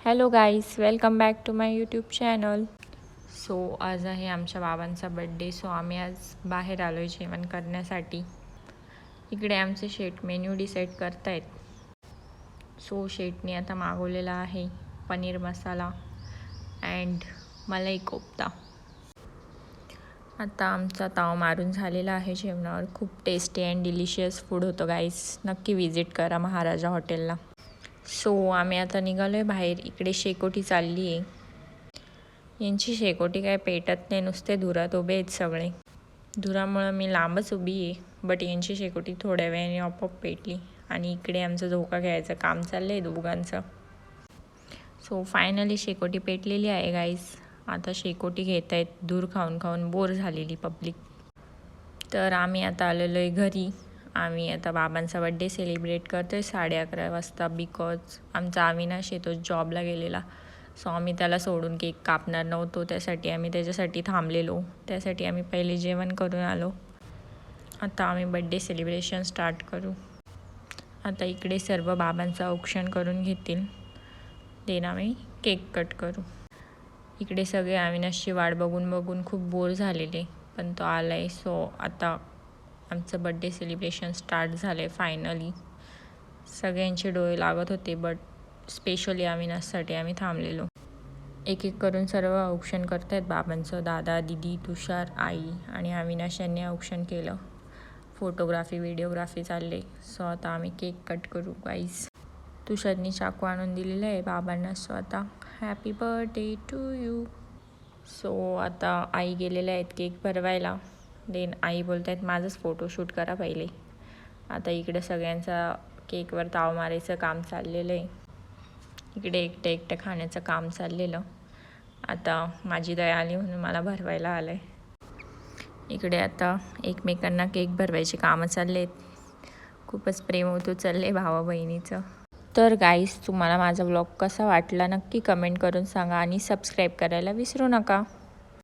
Hello guys, welcome back to my YouTube channel. So आज आहे आमच्या बाबांचा बड्डे. सो आम्ही आज बाहेर आलो आहे जेवण करण्यासाठी. इकडे आमचे शेट मेन्यू डिसाईड करतायत. सो शेटने आता मागवलेला आहे पनीर मसाला अँड मलाई कोफ्ता. आता आमचा ताव मारून झालेला आहे जेवणावर. खूप टेस्टी अँड डिलिशियस फूड होतं गाईज. नक्की विजिट करा महाराजा हॉटेलला. सो आम्ही आता निघालो आहे बाहेर. इकडे शेकोटी चालली आहे. यांची शेकोटी काय पेटत नाही, नुसते धुरात उभे आहेत सगळे. धुरामुळं मी लांबच उभी आहे, बट यांची शेकोटी थोड्या वेळाने आपोआप पेटली. आणि इकडे आमचं झोका घ्यायचं काम चाललं आहे दोघांचं. सो फायनली शेकोटी पेटलेली आहे गाईज. आता शेकोटी घेत आहेत. धूर खाऊन खाऊन बोर झालेली पब्लिक. तर आम्ही आता आलेलो आहे घरी. आम्ही आता बाबांचा बड्डे सेलिब्रेट करतो आहे 11:30 वाजता. बिकॉज आमचा अविनाश येतो जॉबला गेलेला. सो आम्ही त्याला सोडून केक कापणार नव्हतो, त्यासाठी आम्ही त्याच्यासाठी थांबलेलो. त्यासाठी आम्ही पहिले जेवण करून आलो. आता आम्ही बड्डे सेलिब्रेशन स्टार्ट करू. आता इकडे सर्व बाबांचं औक्षण करून घेतील, देन आम्ही केक कट करू. इकडे सगळे अविनाशची वाट बघून बघून खूप बोर झालेले, पण तो आला आहे. सो आता आमचं बड्डे सेलिब्रेशन स्टार्ट झालं आहे फायनली. सगळ्यांचे डोळे लागत होते, बट स्पेशली अविनाशसाठी आम्ही थांबलेलो. एक एक करून सर्व औक्षण करत आहेत बाबांचं. दादा, दीदी, तुषार, आई आणि अविनाश यांनी औक्षण केलं. फोटोग्राफी व्हिडिओग्राफी चालले. सो आता आम्ही केक कट करू गाईज. तुषारनी चाकू आणून दिलेलं आहे बाबांना. सो आता happy birthday to you. So आता आई गेलेल्या आहेत केक भरवायला. देन आई बोलत आहेत माझंच फोटोशूट करा पहिले. आता इकडे सगळ्यांचा केकवर ताव मारायचं काम चाललेलं आहे. इकडे एकटं एकटं खाण्याचं काम चाललेलं. आता माझी दया आली म्हणून मला भरवायला आलं आहे. इकडे आता एकमेकांना केक भरवायचे कामं चालले आहेत. खूपच प्रेम होतो चालले भावा बहिणीचं. तर गाईज, तुम्हाला माझा व्लॉग कसा वाटला नक्की कमेंट करून सांगा आणि सबस्क्राईब करायला विसरू नका.